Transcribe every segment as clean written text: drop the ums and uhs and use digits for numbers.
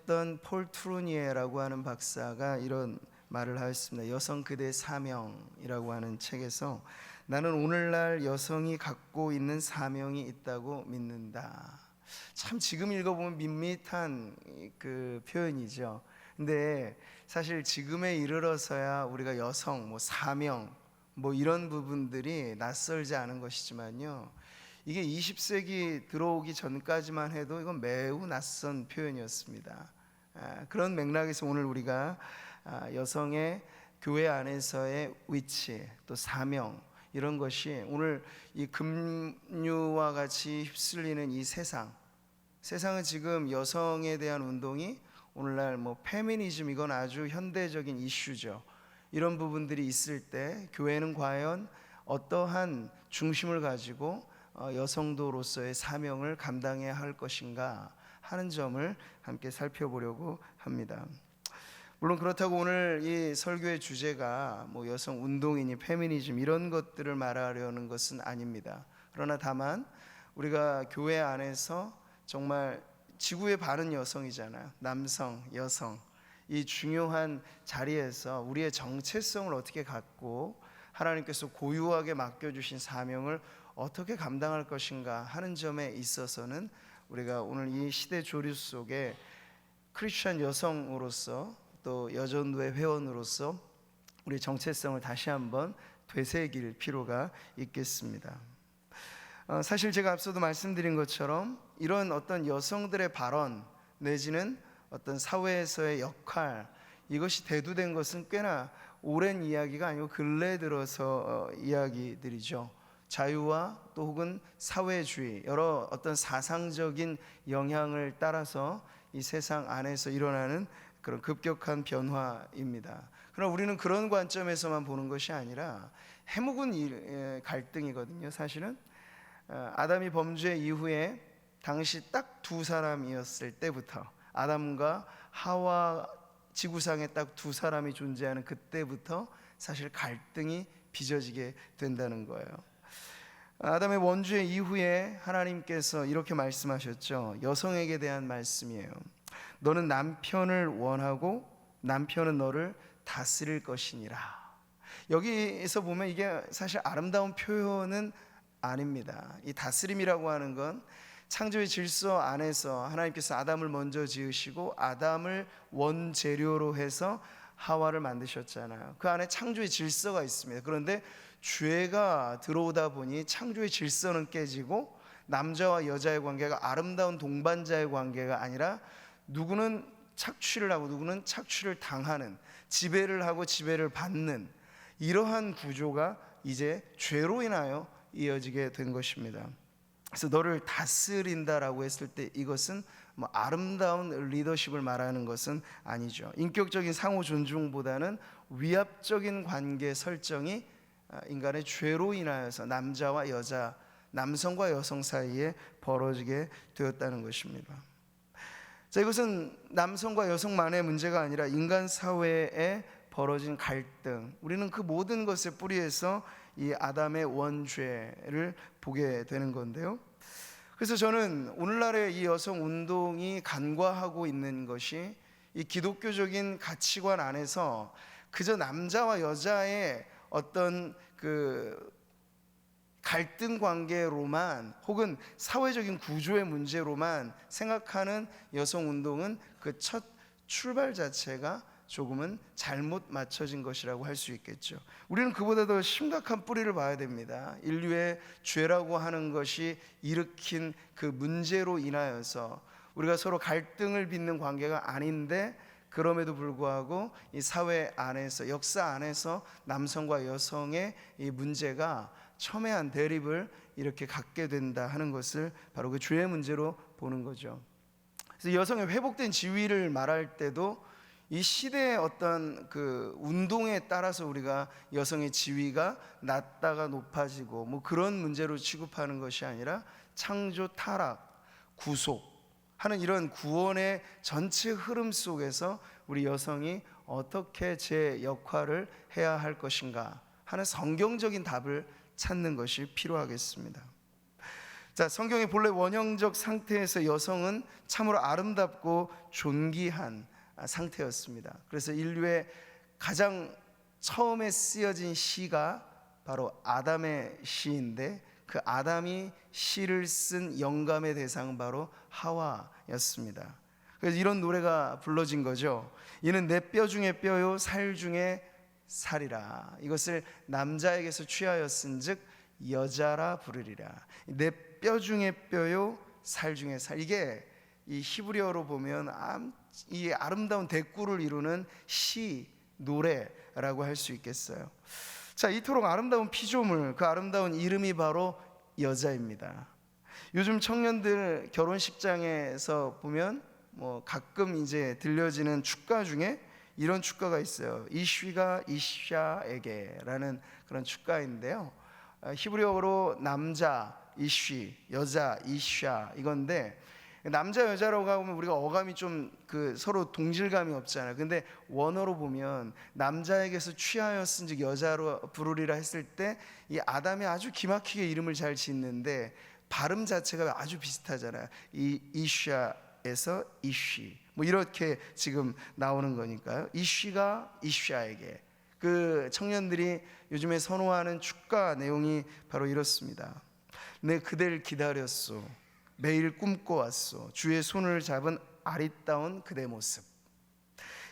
계셨던 폴 트루니에라고 하는 박사가 이런 말을 하였습니다. 여성 그대의 사명이라고 하는 책에서 나는 오늘날 여성이 갖고 있는 사명이 있다고 믿는다. 참 지금 읽어보면 밋밋한 그 표현이죠. 근데 사실 지금에 이르러서야 우리가 여성, 사명, 이런 부분들이 낯설지 않은 것이지만요, 이게 20세기 들어오기 전까지만 해도 이건 매우 낯선 표현이었습니다. 그런 맥락에서 오늘 우리가 여성의 교회 안에서의 위치, 또 사명, 이런 것이 오늘 이 급류와 같이 휩쓸리는 이 세상은 지금 여성에 대한 운동이 오늘날 페미니즘, 이건 아주 현대적인 이슈죠. 이런 부분들이 있을 때 교회는 과연 어떠한 중심을 가지고 여성도로서의 사명을 감당해야 할 것인가 하는 점을 함께 살펴보려고 합니다. 물론 그렇다고 오늘 이 설교의 주제가 여성 운동이니 페미니즘 이런 것들을 말하려는 것은 아닙니다. 그러나 다만 우리가 교회 안에서 정말 지구의 반은 여성이잖아요. 남성, 여성, 이 중요한 자리에서 우리의 정체성을 어떻게 갖고 하나님께서 고유하게 맡겨주신 사명을 어떻게 감당할 것인가 하는 점에 있어서는 우리가 오늘 이 시대 조류 속에 크리스천 여성으로서 또 여전도의 회원으로서 우리 정체성을 다시 한번 되새길 필요가 있겠습니다. 사실 제가 앞서도 말씀드린 것처럼 이런 어떤 여성들의 발언 내지는 어떤 사회에서의 역할, 이것이 대두된 것은 꽤나 오랜 이야기가 아니고 근래 들어서 이야기들이죠. 자유와 또 혹은 사회주의, 여러 어떤 사상적인 영향을 따라서 이 세상 안에서 일어나는 그런 급격한 변화입니다. 그러나 우리는 그런 관점에서만 보는 것이 아니라 해묵은 갈등이거든요. 사실은 아담이 범죄 이후에 당시 딱 두 사람이었을 때부터, 아담과 하와 지구상에 딱 두 사람이 존재하는 그때부터 사실 갈등이 빚어지게 된다는 거예요. 아담의 원죄 이후에 하나님께서 이렇게 말씀하셨죠. 여성에게 대한 말씀이에요. 너는 남편을 원하고 남편은 너를 다스릴 것이니라. 여기에서 보면 이게 사실 아름다운 표현은 아닙니다. 이 다스림이라고 하는 건 창조의 질서 안에서 하나님께서 아담을 먼저 지으시고 아담을 원재료로 해서 하와를 만드셨잖아요. 그 안에 창조의 질서가 있습니다. 그런데 죄가 들어오다 보니 창조의 질서는 깨지고 남자와 여자의 관계가 아름다운 동반자의 관계가 아니라 누구는 착취를 하고 누구는 착취를 당하는, 지배를 하고 지배를 받는 이러한 구조가 이제 죄로 인하여 이어지게 된 것입니다. 그래서 너를 다스린다라고 했을 때 이것은 아름다운 리더십을 말하는 것은 아니죠. 인격적인 상호 존중보다는 위압적인 관계 설정이 인간의 죄로 인하여서 남자와 여자, 남성과 여성 사이에 벌어지게 되었다는 것입니다. 자, 이것은 남성과 여성만의 문제가 아니라 인간 사회에 벌어진 갈등, 우리는 그 모든 것의 뿌리에서 이 아담의 원죄를 보게 되는 건데요. 그래서 저는 오늘날의 이 여성 운동이 간과하고 있는 것이 이 기독교적인 가치관 안에서 그저 남자와 여자의 어떤 그 갈등 관계로만 혹은 사회적인 구조의 문제로만 생각하는 여성 운동은 그 첫 출발 자체가 조금은 잘못 맞춰진 것이라고 할 수 있겠죠. 우리는 그보다 더 심각한 뿌리를 봐야 됩니다. 인류의 죄라고 하는 것이 일으킨 그 문제로 인하여서 우리가 서로 갈등을 빚는 관계가 아닌데, 그럼에도 불구하고 이 사회 안에서, 역사 안에서 남성과 여성의 이 문제가 첨예한 대립을 이렇게 갖게 된다 하는 것을 바로 그 죄의 문제로 보는 거죠. 그래서 여성의 회복된 지위를 말할 때도 이 시대의 어떤 그 운동에 따라서 우리가 여성의 지위가 낮다가 높아지고 그런 문제로 취급하는 것이 아니라 창조, 타락, 구속 하는 이런 구원의 전체 흐름 속에서 우리 여성이 어떻게 제 역할을 해야 할 것인가 하는 성경적인 답을 찾는 것이 필요하겠습니다. 자, 성경의 본래 원형적 상태에서 여성은 참으로 아름답고 존귀한 상태였습니다. 그래서 인류의 가장 처음에 쓰여진 시가 바로 아담의 시인데, 그 아담이 시를 쓴 영감의 대상은 바로 하와였습니다. 그래서 이런 노래가 불러진 거죠. 이는 내 뼈 중에 뼈요 살 중에 살이라. 이것을 남자에게서 취하였은즉 여자라 부르리라. 내 뼈 중에 뼈요 살 중에 살. 이게 이 히브리어로 보면 이 아름다운 대꾸를 이루는 시, 노래라고 할 수 있겠어요. 자, 이토록 아름다운 피조물, 그 아름다운 이름이 바로 여자입니다. 요즘 청년들 결혼식장에서 보면 가끔 이제 들려지는 축가 중에 이런 축가가 있어요. 이쉬가 이샤에게라는 그런 축가인데요. 히브리어로 남자 이쉬, 여자 이샤 이건데, 남자 여자라고 하면 우리가 어감이 좀 서로 동질감이 없잖아요. 근데 원어로 보면 남자에게서 취하였은즉 여자로 부르리라 했을 때 이 아담이 아주 기막히게 이름을 잘 짓는데 발음 자체가 아주 비슷하잖아요. 이 이샤에서 이쉬, 이렇게 지금 나오는 거니까요. 이쉬가 이샤에게. 그 청년들이 요즘에 선호하는 축가 내용이 바로 이렇습니다. 내 그댈 기다렸소, 매일 꿈꿔왔소, 주의 손을 잡은 아리따운 그대 모습.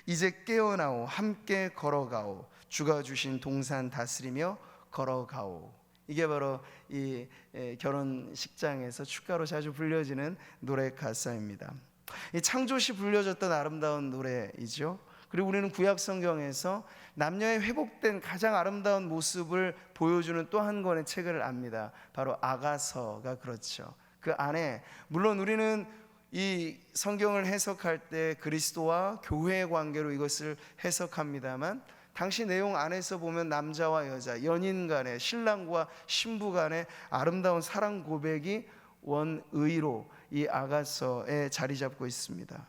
이제 깨어나오, 함께 걸어가오, 주가 주신 동산 다스리며 걸어가오. 이게 바로 이 결혼식장에서 축가로 자주 불려지는 노래 가사입니다. 이 창조시 불려졌던 아름다운 노래이죠. 그리고 우리는 구약 성경에서 남녀의 회복된 가장 아름다운 모습을 보여주는 또 한 권의 책을 압니다. 바로 아가서가 그렇죠. 그 안에 물론 우리는 이 성경을 해석할 때 그리스도와 교회의 관계로 이것을 해석합니다만, 당시 내용 안에서 보면 남자와 여자, 연인 간의, 신랑과 신부 간의 아름다운 사랑 고백이 원의로 이 아가서에 자리 잡고 있습니다.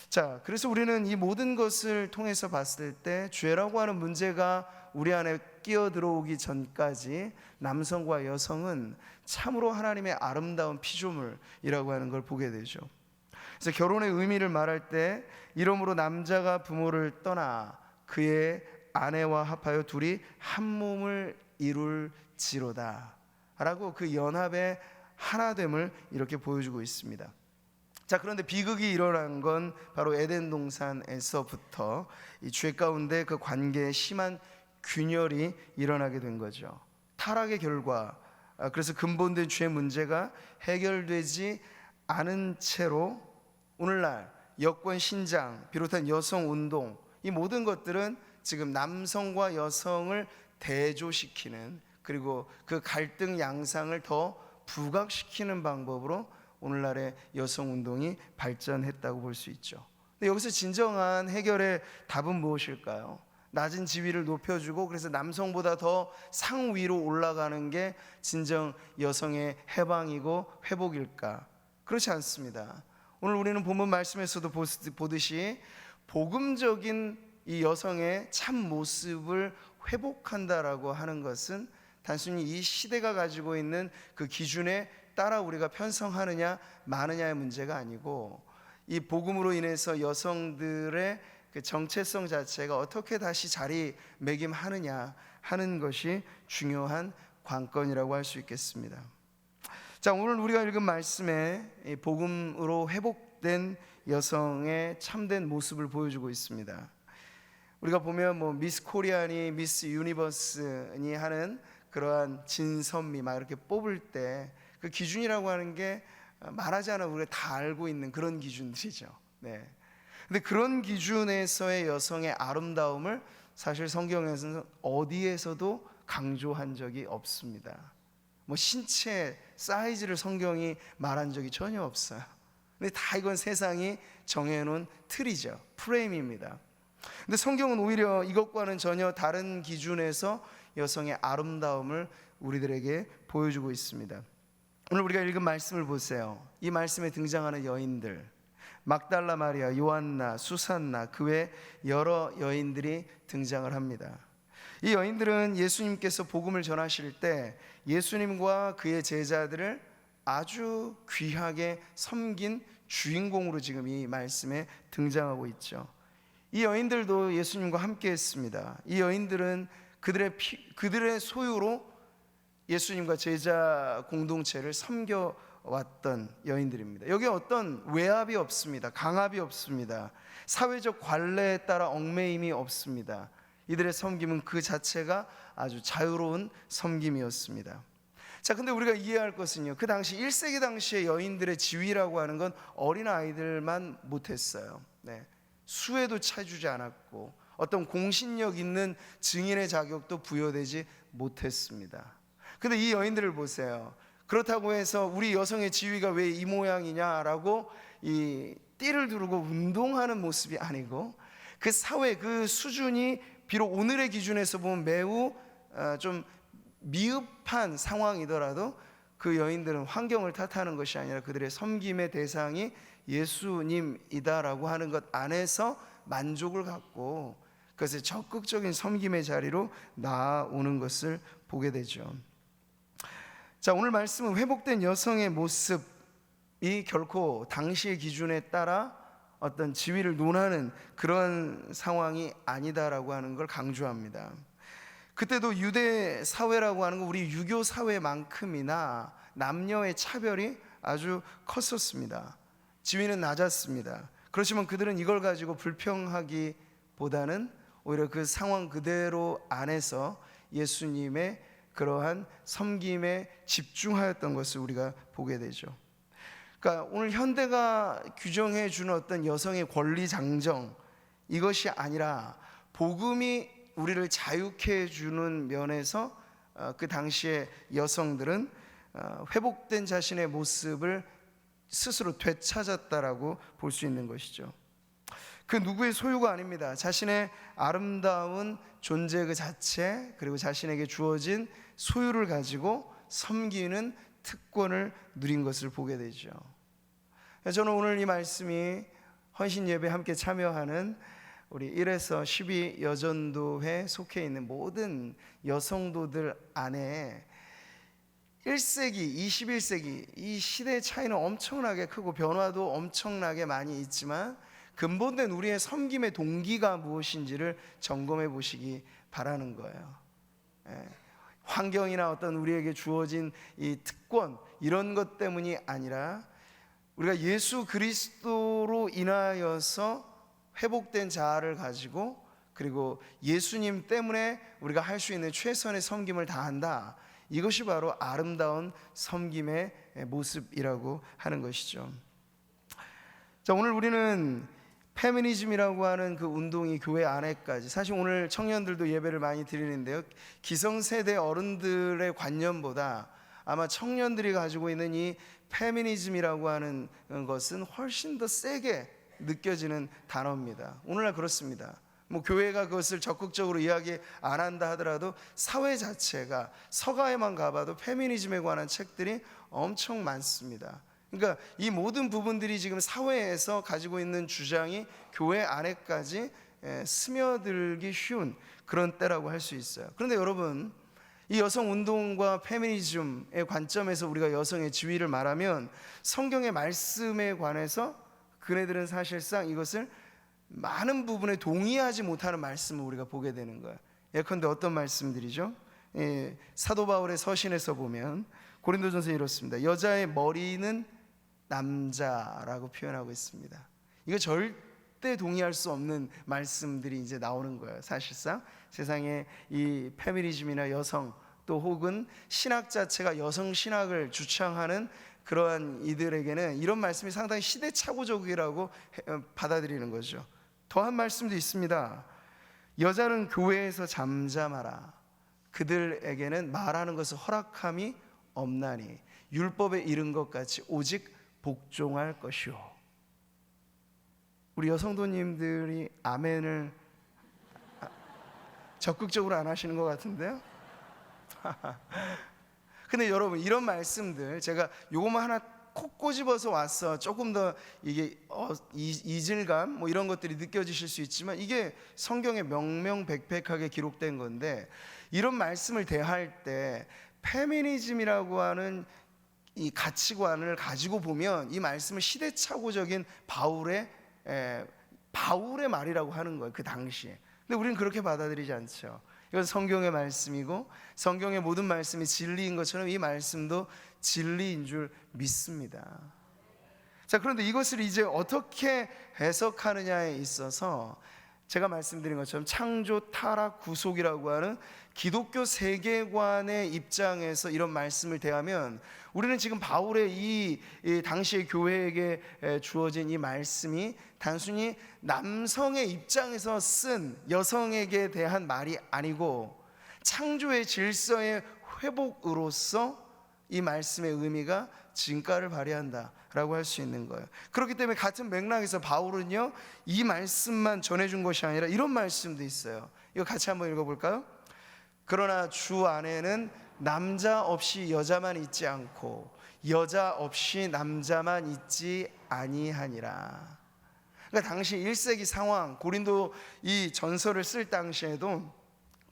자, 그래서 우리는 이 모든 것을 통해서 봤을 때 죄라고 하는 문제가 우리 안에 끼어 들어오기 전까지 남성과 여성은 참으로 하나님의 아름다운 피조물이라고 하는 걸 보게 되죠. 그래서 결혼의 의미를 말할 때 이러므로 남자가 부모를 떠나 그의 아내와 합하여 둘이 한 몸을 이룰지로다 라고 그 연합의 하나됨을 이렇게 보여주고 있습니다. 자, 그런데 비극이 일어난 건 바로 에덴 동산에서부터 이 죄 가운데 그 관계에 심한 균열이 일어나게 된 거죠. 타락의 결과, 그래서 근본된 죄 문제가 해결되지 않은 채로 오늘날 여권 신장 비롯한 여성 운동, 이 모든 것들은 지금 남성과 여성을 대조시키는, 그리고 그 갈등 양상을 더 부각시키는 방법으로 오늘날의 여성 운동이 발전했다고 볼 수 있죠. 근데 여기서 진정한 해결의 답은 무엇일까요? 낮은 지위를 높여주고 그래서 남성보다 더 상위로 올라가는 게 진정 여성의 해방이고 회복일까? 그렇지 않습니다. 오늘 우리는 본문 말씀에서도 보듯이 복음적인 이 여성의 참 모습을 회복한다라고 하는 것은 단순히 이 시대가 가지고 있는 그 기준에 따라 우리가 편성하느냐 마느냐의 문제가 아니고, 이 복음으로 인해서 여성들의 그 정체성 자체가 어떻게 다시 자리매김하느냐 하는 것이 중요한 관건이라고 할 수 있겠습니다. 자, 오늘 우리가 읽은 말씀에 복음으로 회복된 여성의 참된 모습을 보여주고 있습니다. 우리가 보면 미스 코리아니 미스 유니버스니 하는 그러한 진선미 막 이렇게 뽑을 때 그 기준이라고 하는 게 말하지 않아 우리가 다 알고 있는 그런 기준들이죠. 네. 근데 그런 기준에서의 여성의 아름다움을 사실 성경에서는 어디에서도 강조한 적이 없습니다. 신체 사이즈를 성경이 말한 적이 전혀 없어요. 근데 다 이건 세상이 정해놓은 틀이죠. 프레임입니다. 근데 성경은 오히려 이것과는 전혀 다른 기준에서 여성의 아름다움을 우리들에게 보여주고 있습니다. 오늘 우리가 읽은 말씀을 보세요. 이 말씀에 등장하는 여인들, 막달라 마리아, 요한나, 수산나, 그 외 여러 여인들이 등장을 합니다. 이 여인들은 예수님께서 복음을 전하실 때 예수님과 그의 제자들을 아주 귀하게 섬긴 주인공으로 지금 이 말씀에 등장하고 있죠. 이 여인들도 예수님과 함께 했습니다. 이 여인들은 그들의 소유로 예수님과 제자 공동체를 섬겨왔던 여인들입니다. 여기에 어떤 외압이 없습니다. 강압이 없습니다. 사회적 관례에 따라 얽매임이 없습니다. 이들의 섬김은 그 자체가 아주 자유로운 섬김이었습니다. 자, 근데 우리가 이해할 것은요, 그 당시 1세기 당시의 여인들의 지위라고 하는 건 어린아이들만 못했어요. 수혜도 차주지 않았고 어떤 공신력 있는 증인의 자격도 부여되지 못했습니다. 근데 이 여인들을 보세요. 그렇다고 해서 우리 여성의 지위가 왜 이 모양이냐라고 이 띠를 두르고 운동하는 모습이 아니고, 그 사회, 그 수준이 비록 오늘의 기준에서 보면 매우 좀 미흡한 상황이더라도 그 여인들은 환경을 탓하는 것이 아니라 그들의 섬김의 대상이 예수님이다라고 하는 것 안에서 만족을 갖고 그것을 적극적인 섬김의 자리로 나아오는 것을 보게 되죠. 자, 오늘 말씀은 회복된 여성의 모습이 결코 당시의 기준에 따라 어떤 지위를 논하는 그런 상황이 아니다라고 하는 걸 강조합니다. 그때도 유대 사회라고 하는 건 우리 유교 사회만큼이나 남녀의 차별이 아주 컸었습니다. 지위는 낮았습니다. 그렇지만 그들은 이걸 가지고 불평하기보다는 오히려 그 상황 그대로 안에서 예수님의 그러한 섬김에 집중하였던 것을 우리가 보게 되죠. 그러니까 오늘 현대가 규정해 주는 어떤 여성의 권리 장정, 이것이 아니라 복음이 우리를 자유케 해주는 면에서 그 당시의 여성들은 회복된 자신의 모습을 스스로 되찾았다라고 볼 수 있는 것이죠. 그 누구의 소유가 아닙니다. 자신의 아름다운 존재 그 자체, 그리고 자신에게 주어진 소유를 가지고 섬기는 특권을 누린 것을 보게 되죠. 저는 오늘 이 말씀이 헌신 예배 함께 참여하는 우리 1에서 12 여전도회 속해 있는 모든 여성도들 안에 1세기, 21세기 이 시대의 차이는 엄청나게 크고 변화도 엄청나게 많이 있지만 근본된 우리의 섬김의 동기가 무엇인지를 점검해 보시기 바라는 거예요. 환경이나 어떤 우리에게 주어진 이 특권, 이런 것 때문이 아니라 우리가 예수 그리스도로 인하여서 회복된 자아를 가지고, 그리고 예수님 때문에 우리가 할 수 있는 최선의 섬김을 다한다. 이것이 바로 아름다운 섬김의 모습이라고 하는 것이죠. 자, 오늘 우리는 페미니즘이라고 하는 그 운동이 교회 안에까지, 사실 오늘 청년들도 예배를 많이 드리는데요, 기성세대 어른들의 관념보다 아마 청년들이 가지고 있는 이 페미니즘이라고 하는 것은 훨씬 더 세게 느껴지는 단어입니다. 오늘날 그렇습니다. 교회가 그것을 적극적으로 이야기 안 한다 하더라도 사회 자체가, 서가에만 가봐도 페미니즘에 관한 책들이 엄청 많습니다. 그러니까 이 모든 부분들이 지금 사회에서 가지고 있는 주장이 교회 안에까지 스며들기 쉬운 그런 때라고 할 수 있어요. 그런데 여러분, 이 여성 운동과 페미니즘의 관점에서 우리가 여성의 지위를 말하면 성경의 말씀에 관해서 그네들은 사실상 이것을 많은 부분에 동의하지 못하는 말씀을 우리가 보게 되는 거예요. 예컨대 어떤 말씀들이죠? 사도 바울의 서신에서 보면 고린도전서 이렇습니다. 여자의 머리는 남자라고 표현하고 있습니다. 이거 절대 동의할 수 없는 말씀들이 이제 나오는 거예요. 사실상 세상에 이 페미니즘이나 여성, 또 혹은 신학 자체가 여성 신학을 주창하는 그러한 이들에게는 이런 말씀이 상당히 시대착오적이라고 받아들이는 거죠. 더한 말씀도 있습니다. 여자는 교회에서 잠잠하라. 그들에게는 말하는 것을 허락함이 없나니 율법에 이른 것 같이 오직 복종할 것이요. 우리 여성도님들이 아멘을 적극적으로 안 하시는 것 같은데요. 근데 여러분, 이런 말씀들 제가 요거만 하나 콕 꼬집어서 왔어. 조금 더 이게 이질감 이런 것들이 느껴지실 수 있지만 이게 성경에 명명백백하게 기록된 건데, 이런 말씀을 대할 때 페미니즘이라고 하는 이 가치관을 가지고 보면 이 말씀은 시대착오적인 바울의 말이라고 하는 거예요, 그 당시에. 근데 우리는 그렇게 받아들이지 않죠. 이건 성경의 말씀이고 성경의 모든 말씀이 진리인 것처럼 이 말씀도 진리인 줄 믿습니다. 자, 그런데 이것을 이제 어떻게 해석하느냐에 있어서 제가 말씀드린 것처럼 창조, 타락, 구속이라고 하는 기독교 세계관의 입장에서 이런 말씀을 대하면 우리는 지금 바울의 이 당시의 교회에게 주어진 이 말씀이 단순히 남성의 입장에서 쓴 여성에게 대한 말이 아니고 창조의 질서의 회복으로서 이 말씀의 의미가 진가를 발휘한다라고 할 수 있는 거예요. 그렇기 때문에 같은 맥락에서 바울은요, 이 말씀만 전해준 것이 아니라 이런 말씀도 있어요. 이거 같이 한번 읽어볼까요? 그러나 주 안에는 남자 없이 여자만 있지 않고 여자 없이 남자만 있지 아니하니라. 그러니까 당시 1세기 상황, 고린도 이 전서를 쓸 당시에도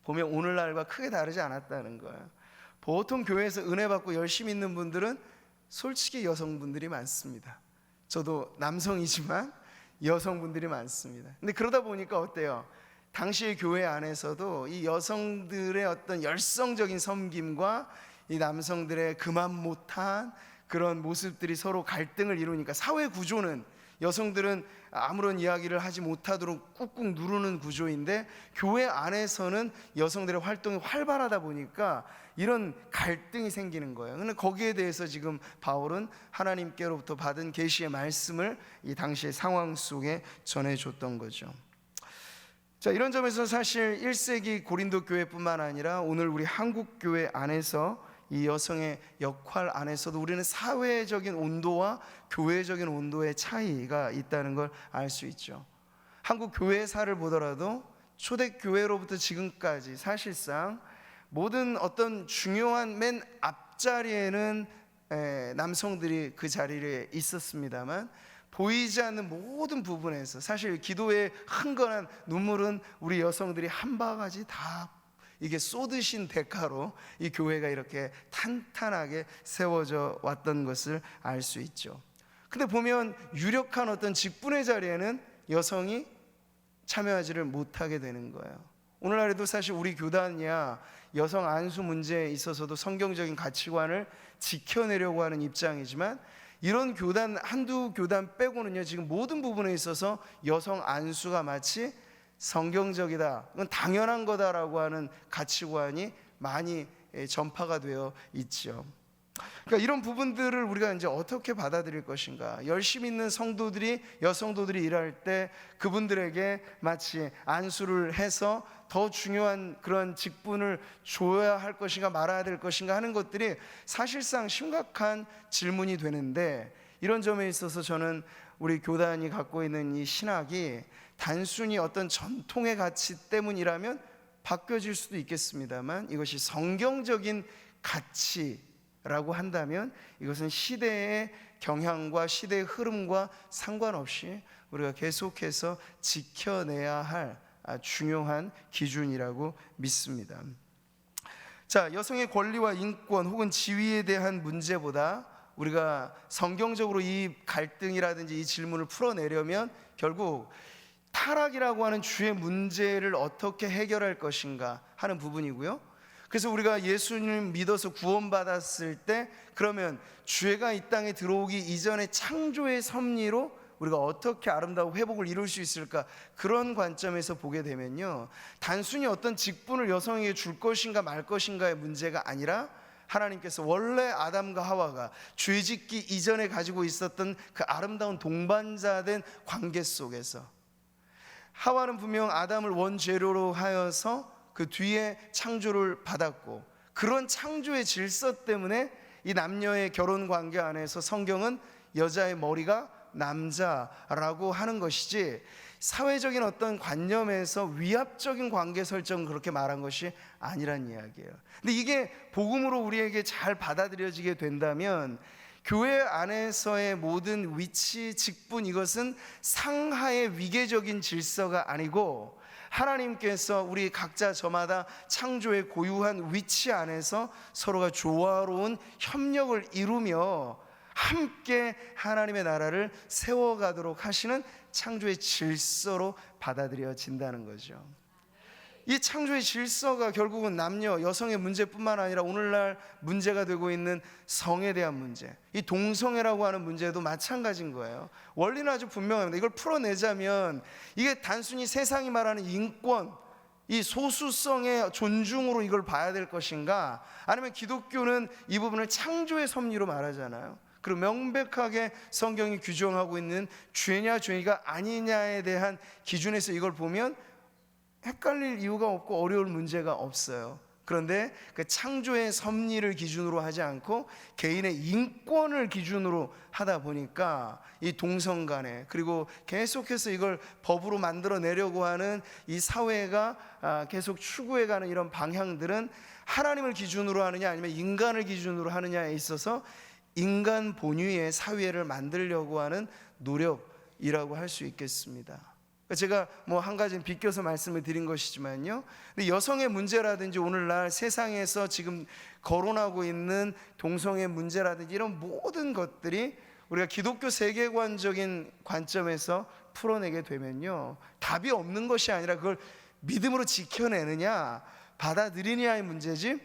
보면 오늘날과 크게 다르지 않았다는 거예요. 보통 교회에서 은혜 받고 열심히 있는 분들은 솔직히 여성분들이 많습니다. 저도 남성이지만 여성분들이 많습니다. 근데 그러다 보니까 어때요? 당시의 교회 안에서도 이 여성들의 어떤 열성적인 섬김과 이 남성들의 그만 못한 그런 모습들이 서로 갈등을 이루니까 사회 구조는 여성들은 아무런 이야기를 하지 못하도록 꾹꾹 누르는 구조인데 교회 안에서는 여성들의 활동이 활발하다 보니까 이런 갈등이 생기는 거예요. 근데 거기에 대해서 지금 바울은 하나님께로부터 받은 계시의 말씀을 이 당시의 상황 속에 전해줬던 거죠. 자, 이런 점에서 사실 1세기 고린도 교회뿐만 아니라 오늘 우리 한국 교회 안에서 이 여성의 역할 안에서도 우리는 사회적인 온도와 교회적인 온도의 차이가 있다는 걸 알 수 있죠. 한국 교회사를 보더라도 초대교회로부터 지금까지 사실상 모든 어떤 중요한 맨 앞자리에는 남성들이 그 자리에 있었습니다만 보이지 않는 모든 부분에서 사실 기도에 흥건한 눈물은 우리 여성들이 한 바가지 다 이게 쏟으신 대가로 이 교회가 이렇게 탄탄하게 세워져 왔던 것을 알 수 있죠. 근데 보면 유력한 어떤 직분의 자리에는 여성이 참여하지를 못하게 되는 거예요. 오늘날에도 사실 우리 교단이야 여성 안수 문제에 있어서도 성경적인 가치관을 지켜내려고 하는 입장이지만 이런 교단 한두 교단 빼고는요 지금 모든 부분에 있어서 여성 안수가 마치 성경적이다, 이건 당연한 거다라고 하는 가치관이 많이 전파가 되어 있죠. 그러니까 이런 부분들을 우리가 이제 어떻게 받아들일 것인가? 열심히 있는 성도들이 여성도들이 일할 때 그분들에게 마치 안수를 해서 더 중요한 그런 직분을 줘야 할 것인가 말아야 될 것인가 하는 것들이 사실상 심각한 질문이 되는데 이런 점에 있어서 저는 우리 교단이 갖고 있는 이 신학이 단순히 어떤 전통의 가치 때문이라면 바뀌어질 수도 있겠습니다만 이것이 성경적인 가치라고 한다면 이것은 시대의 경향과 시대의 흐름과 상관없이 우리가 계속해서 지켜내야 할 중요한 기준이라고 믿습니다. 자, 여성의 권리와 인권 혹은 지위에 대한 문제보다 우리가 성경적으로 이 갈등이라든지 이 질문을 풀어내려면 결국 타락이라고 하는 주의 문제를 어떻게 해결할 것인가 하는 부분이고요. 그래서 우리가 예수님을 믿어서 구원받았을 때 그러면 죄가 이 땅에 들어오기 이전의 창조의 섭리로 우리가 어떻게 아름다운 회복을 이룰 수 있을까, 그런 관점에서 보게 되면요 단순히 어떤 직분을 여성에게 줄 것인가 말 것인가의 문제가 아니라 하나님께서 원래 아담과 하와가 죄짓기 이전에 가지고 있었던 그 아름다운 동반자된 관계 속에서 하와는 분명 아담을 원재료로 하여서 그 뒤에 창조를 받았고 그런 창조의 질서 때문에 이 남녀의 결혼 관계 안에서 성경은 여자의 머리가 남자라고 하는 것이지 사회적인 어떤 관념에서 위압적인 관계 설정을 그렇게 말한 것이 아니란 이야기예요. 근데 이게 복음으로 우리에게 잘 받아들여지게 된다면 교회 안에서의 모든 위치, 직분, 이것은 상하의 위계적인 질서가 아니고 하나님께서 우리 각자 저마다 창조의 고유한 위치 안에서 서로가 조화로운 협력을 이루며 함께 하나님의 나라를 세워가도록 하시는 창조의 질서로 받아들여진다는 거죠. 이 창조의 질서가 결국은 남녀, 여성의 문제뿐만 아니라 오늘날 문제가 되고 있는 성에 대한 문제, 이 동성애라고 하는 문제도 마찬가지인 거예요. 원리는 아주 분명합니다. 이걸 풀어내자면 이게 단순히 세상이 말하는 인권, 이 소수성의 존중으로 이걸 봐야 될 것인가, 아니면 기독교는 이 부분을 창조의 섭리로 말하잖아요. 그리고 명백하게 성경이 규정하고 있는 죄냐 죄가 아니냐에 대한 기준에서 이걸 보면 헷갈릴 이유가 없고 어려울 문제가 없어요. 그런데 그 창조의 섭리를 기준으로 하지 않고 개인의 인권을 기준으로 하다 보니까 이 동성 간에, 그리고 계속해서 이걸 법으로 만들어내려고 하는 이 사회가 계속 추구해가는 이런 방향들은 하나님을 기준으로 하느냐 아니면 인간을 기준으로 하느냐에 있어서 인간 본위의 사회를 만들려고 하는 노력이라고 할 수 있겠습니다. 제가 한 가지는 비껴서 말씀을 드린 것이지만요, 근데 여성의 문제라든지 오늘날 세상에서 지금 거론하고 있는 동성애 문제라든지 이런 모든 것들이 우리가 기독교 세계관적인 관점에서 풀어내게 되면요, 답이 없는 것이 아니라 그걸 믿음으로 지켜내느냐 받아들이느냐의 문제지,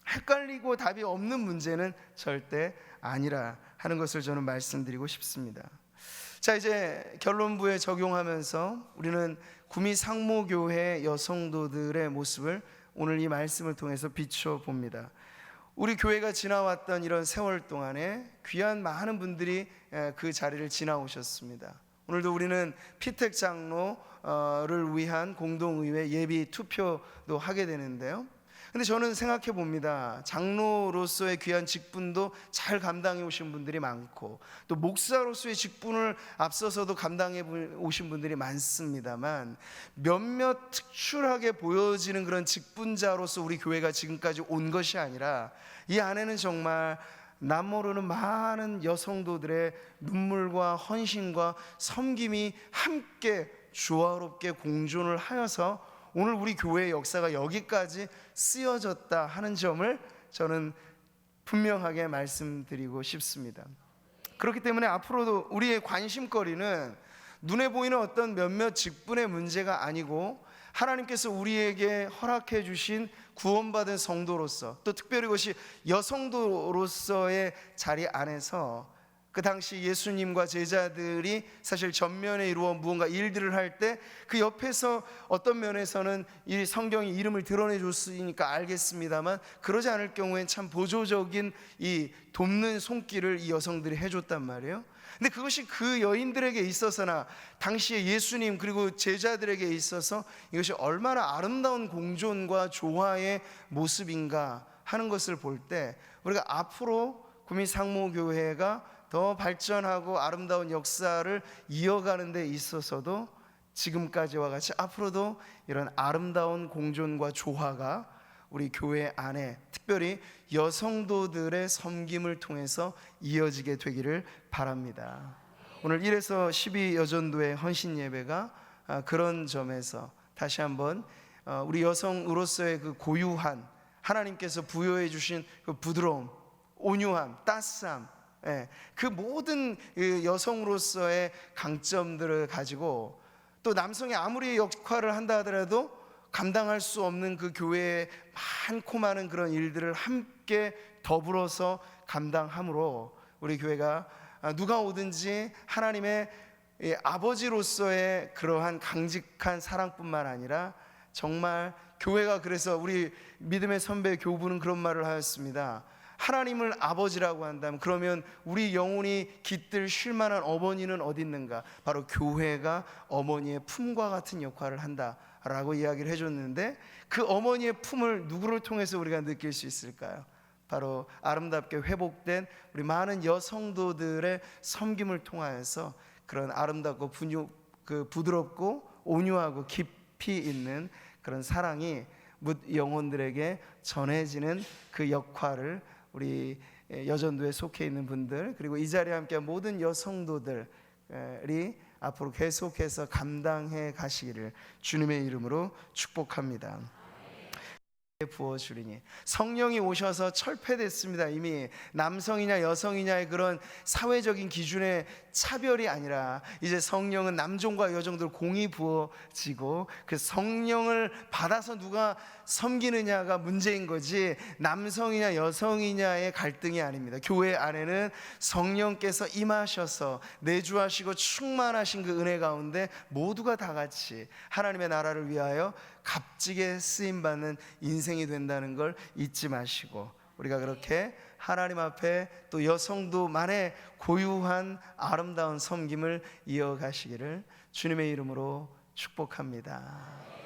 헷갈리고 답이 없는 문제는 절대 아니라 하는 것을 저는 말씀드리고 싶습니다. 자, 이제 결론부에 적용하면서 우리는 구미 상모교회 여성도들의 모습을 오늘 이 말씀을 통해서 비춰봅니다. 우리 교회가 지나왔던 이런 세월 동안에 귀한 많은 분들이 그 자리를 지나오셨습니다. 오늘도 우리는 피택 장로를 위한 공동의회 예비 투표도 하게 되는데요, 근데 저는 생각해 봅니다. 장로로서의 귀한 직분도 잘 감당해 오신 분들이 많고, 또 목사로서의 직분을 앞서서도 감당해 오신 분들이 많습니다만, 몇몇 특출하게 보여지는 그런 직분자로서 우리 교회가 지금까지 온 것이 아니라 이 안에는 정말 남모르는 많은 여성도들의 눈물과 헌신과 섬김이 함께 조화롭게 공존을 하여서 오늘 우리 교회의 역사가 여기까지 쓰여졌다 하는 점을 저는 분명하게 말씀드리고 싶습니다. 그렇기 때문에 앞으로도 우리의 관심거리는 눈에 보이는 어떤 몇몇 직분의 문제가 아니고, 하나님께서 우리에게 허락해 주신 구원받은 성도로서, 또 특별히 그것이 여성도로서의 자리 안에서 그 당시 예수님과 제자들이 사실 전면에 이루어 무언가 일들을 할 때 그 옆에서 어떤 면에서는 이 성경이 이름을 드러내 줬으니까 알겠습니다만, 그러지 않을 경우엔 참 보조적인 이 돕는 손길을 이 여성들이 해줬단 말이에요. 근데 그것이 그 여인들에게 있어서나 당시에 예수님 그리고 제자들에게 있어서 이것이 얼마나 아름다운 공존과 조화의 모습인가 하는 것을 볼 때, 우리가 앞으로 구미 상모교회가 더 발전하고 아름다운 역사를 이어가는 데 있어서도 지금까지와 같이 앞으로도 이런 아름다운 공존과 조화가 우리 교회 안에, 특별히 여성도들의 섬김을 통해서 이어지게 되기를 바랍니다. 오늘 1에서 12 여전도의 헌신 예배가 그런 점에서 다시 한번 우리 여성으로서의 그 고유한, 하나님께서 부여해 주신 그 부드러움, 온유함, 따스함, 그 모든 여성으로서의 강점들을 가지고, 또 남성이 아무리 역할을 한다 하더라도 감당할 수 없는 그 교회의 많고 많은 그런 일들을 함께 더불어서 감당함으로 우리 교회가 누가 오든지 하나님의 아버지로서의 그러한 강직한 사랑뿐만 아니라, 정말 교회가, 그래서 우리 믿음의 선배 교부는 그런 말을 하였습니다. 하나님을 아버지라고 한다면 그러면 우리 영혼이 깃들 쉴만한 어머니는 어디 있는가? 바로 교회가 어머니의 품과 같은 역할을 한다라고 이야기를 해줬는데, 그 어머니의 품을 누구를 통해서 우리가 느낄 수 있을까요? 바로 아름답게 회복된 우리 많은 여성도들의 섬김을 통하여서 그런 아름답고 부드럽고 온유하고 깊이 있는 그런 사랑이 뭇 영혼들에게 전해지는 그 역할을 우리 여전도에 속해 있는 분들, 그리고 이 자리에 함께한 모든 여성도들이 앞으로 계속해서 감당해 가시기를 주님의 이름으로 축복합니다. 부어주리니 성령이 오셔서 철폐됐습니다. 이미 남성이냐 여성이냐의 그런 사회적인 기준의 차별이 아니라 이제 성령은 남종과 여종들 공이 부어지고 그 성령을 받아서 누가 섬기느냐가 문제인 거지 남성이냐 여성이냐의 갈등이 아닙니다. 교회 안에는 성령께서 임하셔서 내주하시고 충만하신 그 은혜 가운데 모두가 다 같이 하나님의 나라를 위하여 값지게 쓰임받는 인생이 된다는 걸 잊지 마시고 우리가 그렇게 하나님 앞에 또 여성도 만의 고유한 아름다운 섬김을 이어가시기를 주님의 이름으로 축복합니다.